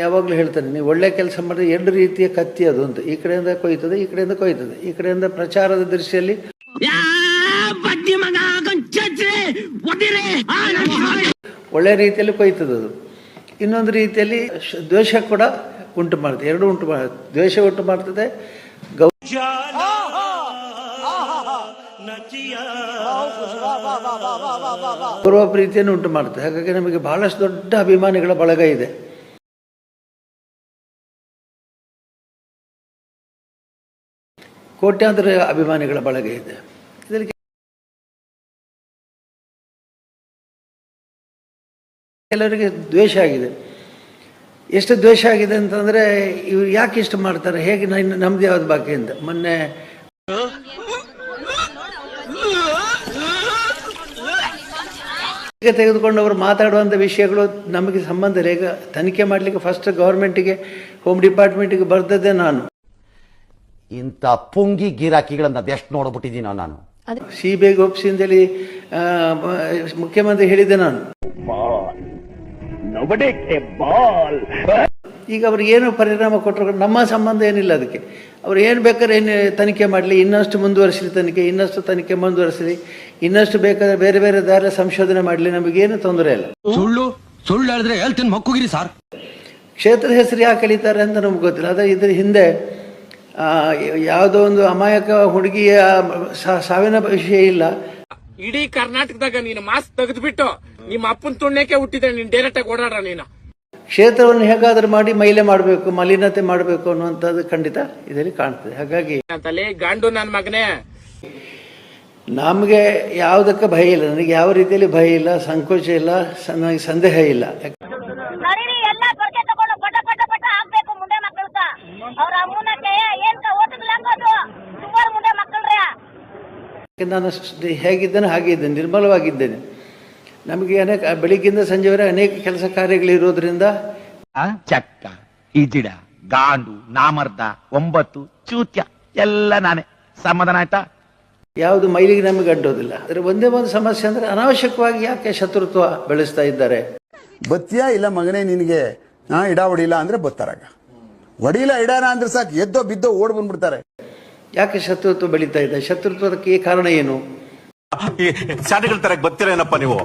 ಯಾವಾಗಲೂ ಹೇಳ್ತಾನೆ, ನೀವು ಒಳ್ಳೆ ಕೆಲಸ ಮಾಡಿದ್ರೆ ಎರಡು ರೀತಿಯ ಕತ್ತಿ ಅದು ಅಂತ, ಈ ಕಡೆಯಿಂದ ಕೊಯ್ತದೆ, ಈ ಕಡೆಯಿಂದ ಕೊಯ್ತದೆ. ಈ ಕಡೆಯಿಂದ ಪ್ರಚಾರದ ದೃಷ್ಟಿಯಲ್ಲಿ ಒಳ್ಳೆ ರೀತಿಯಲ್ಲಿ ಕೊಯ್ತದೆ ಅದು, ಇನ್ನೊಂದು ರೀತಿಯಲ್ಲಿ ದ್ವೇಷ ಕೂಡ ಉಂಟು ಮಾಡ್ತದೆ, ಎರಡು ಉಂಟು ಮಾಡ್ತದೆ. ದ್ವೇಷ ಉಂಟು ಮಾಡ್ತದೆ, ಗೌರವ ಪ್ರೀತಿಯನ್ನು ಉಂಟು ಮಾಡ್ತದೆ. ಹಾಗಾಗಿ ನಮಗೆ ಬಹಳಷ್ಟು ದೊಡ್ಡ ಅಭಿಮಾನಿಗಳ ಬಳಗ ಇದೆ. ಕೋಟ್ಯಾಂತರ ಅಭಿಮಾನಿಗಳ ಬಳಗ ಇದೆ. ಇದರಲ್ಲಿ ಕೆಲವರಿಗೆ ದ್ವೇಷ ಆಗಿದೆ. ಎಷ್ಟು ದ್ವೇಷ ಆಗಿದೆ ಅಂತಂದರೆ, ಇವ್ರು ಯಾಕೆ ಇಷ್ಟು ಮಾಡ್ತಾರೆ, ಹೇಗೆ ನಮ್ದು ಯಾವ್ದು ಬಾಕಿ ಅಂತ. ಮೊನ್ನೆ ತೆಗೆದುಕೊಂಡು ಅವರು ಮಾತಾಡುವಂಥ ವಿಷಯಗಳು ನಮಗೆ ಸಂಬಂಧ ಇಲ್ಲ. ಈಗ ತನಿಖೆ ಮಾಡಲಿಕ್ಕೆ ಫಸ್ಟ್ ಗೌರ್ಮೆಂಟಿಗೆ, ಹೋಮ್ ಡಿಪಾರ್ಟ್ಮೆಂಟಿಗೆ ಬರ್ತದೆ. ನಾನು ಇಂಥ ಪುಂಗಿ ಗಿರಾಕಿಗಳನ್ನ ಅದೆಷ್ಟು ನೋಡ್ಬಿಟ್ಟಿದ್ದೀನೋ ನಾನು. ಸಿಬಿಐಗೆ ಒಪ್ಪಿಸಿ ಅಂತೇಳಿ ಮುಖ್ಯಮಂತ್ರಿ ಹೇಳಿದ್ದೆ ನಾನು. ಈಗ ಅವ್ರಿಗೆ ಏನು ಪರಿಣಾಮ ಕೊಟ್ಟರು, ನಮ್ಮ ಸಂಬಂಧ ಏನಿಲ್ಲ ಅದಕ್ಕೆ. ಅವ್ರು ಏನು ಬೇಕಾದ್ರೆ ಏನು ತನಿಖೆ ಮಾಡಲಿ, ಇನ್ನಷ್ಟು ಮುಂದುವರಿಸಲಿ ತನಿಖೆ, ಇನ್ನಷ್ಟು ತನಿಖೆ ಮುಂದುವರಿಸಲಿ, ಇನ್ನಷ್ಟು ಬೇಕಾದ್ರೆ ಬೇರೆ ಬೇರೆ ದಾರಿ ಸಂಶೋಧನೆ ಮಾಡಲಿ, ನಮಗೇನು ತೊಂದರೆ ಇಲ್ಲ. ಸುಳ್ಳು ಹೇಳಿದ್ರೆ ಹೇಳ್ತೀನಿ ಮಕ್ಕುಗಿರಿ ಸರ್. ಕ್ಷೇತ್ರದ ಹೆಸರು ಯಾಕೆ ಕಳೀತಾರೆ ಅಂತ ನಮ್ಗೆ ಗೊತ್ತಿಲ್ಲ. ಆದರೆ ಇದ್ರ ಹಿಂದೆ ಯಾವುದೋ ಒಂದು ಅಮಾಯಕ ಹುಡುಗಿಯ ಸಾವಿನ ವಿಷಯ ಇಲ್ಲ. ಇಡೀ ಕರ್ನಾಟಕದಾಗ ನೀನು ಮಾಸ್ಕ್ ತೆಗೆದ್ಬಿಟ್ಟು ನಿಮ್ಮ ಅಪ್ಪನ ತುಣ್ಣಕ್ಕೆ ಹುಟ್ಟಿದ್ರೆ ನೀನು ಡೈರೆಕ್ಟ್ ಆಗಿ ಓಡಾಡ. ನೀನು ಕ್ಷೇತ್ರವನ್ನು ಹೇಗಾದ್ರೂ ಮಾಡಿ ಮೈಲೆ ಮಾಡಬೇಕು, ಮಲಿನತೆ ಮಾಡಬೇಕು ಅನ್ನುವಂಥದ್ದು ಖಂಡಿತ ಇದರಲ್ಲಿ ಕಾಣ್ತದೆ. ಹಾಗಾಗಿ ಅಂತಲೇ ಗಾಂಡು ನನ್ನ ಮಗನೇ, ನಮಗೆ ಯಾವುದಕ್ಕೆ ಭಯ ಇಲ್ಲ, ನನಗೆ ಯಾವ ರೀತಿಯಲ್ಲಿ ಭಯ ಇಲ್ಲ, ಸಂಕೋಚ ಇಲ್ಲ, ನನಗೆ ಸಂದೇಹ ಇಲ್ಲ. ನಾನು ಹೇಗಿದ್ದೇನೆ ಹಾಗೆ ಇದ್ದೇನೆ, ನಿರ್ಮಲವಾಗಿದ್ದೇನೆ. ನಮಗೆ ಅನೇಕ ಬೆಳಿಗ್ಗಿಂದ ಸಂಜೆವರೆಗೆ ಅನೇಕ ಕೆಲಸ ಕಾರ್ಯಗಳಿರೋದ್ರಿಂದ ಚಕ್ಕ, ಇಜಿಡ, ಗಾಂಡು, ನಾಮರ್ದ, 9 ಚೂತ್ಯ ಎಲ್ಲ ನಾನೇ. ಸಮಾಧಾನ ಆಯ್ತಾ? ಯಾವುದು ಮೈಲಿಗೆ ನಮಗೆ ಅಡ್ಡೋದಿಲ್ಲ. ಆದರೆ ಒಂದೇ ಒಂದು ಸಮಸ್ಯೆ ಅಂದರೆ, ಅನಾವಶ್ಯಕವಾಗಿ ಯಾಕೆ ಶತ್ರುತ್ವ ಬೆಳೆಸ್ತಾ ಇದ್ದಾರೆ. ಬತ್ತಿಯಾ ಇಲ್ಲ ಮಗನೇ ನಿನಗೆ ಇಡ ಹೊಡಿಲ್ಲ ಅಂದ್ರೆ ಬತ್ತಾರಾಗ, ಹೊಡಿಲ್ಲ ಇಡಾನ ಅಂದ್ರೆ ಸಾಕು ಎದ್ದೋ ಬಿದ್ದೋ ಓಡ್ ಬಂದ್ಬಿಡ್ತಾರೆ. ಯಾಕೆ ಶತ್ರುತ್ವ ಬೆಳೀತಾ ಇದೆ? ಶತ್ರುತ್ವಕ್ಕೆ ಕಾರಣ ಏನು? ಶಾಲೆಗಳ ತರ ಗೊತ್ತಿರೇನಪ್ಪ ನೀವು?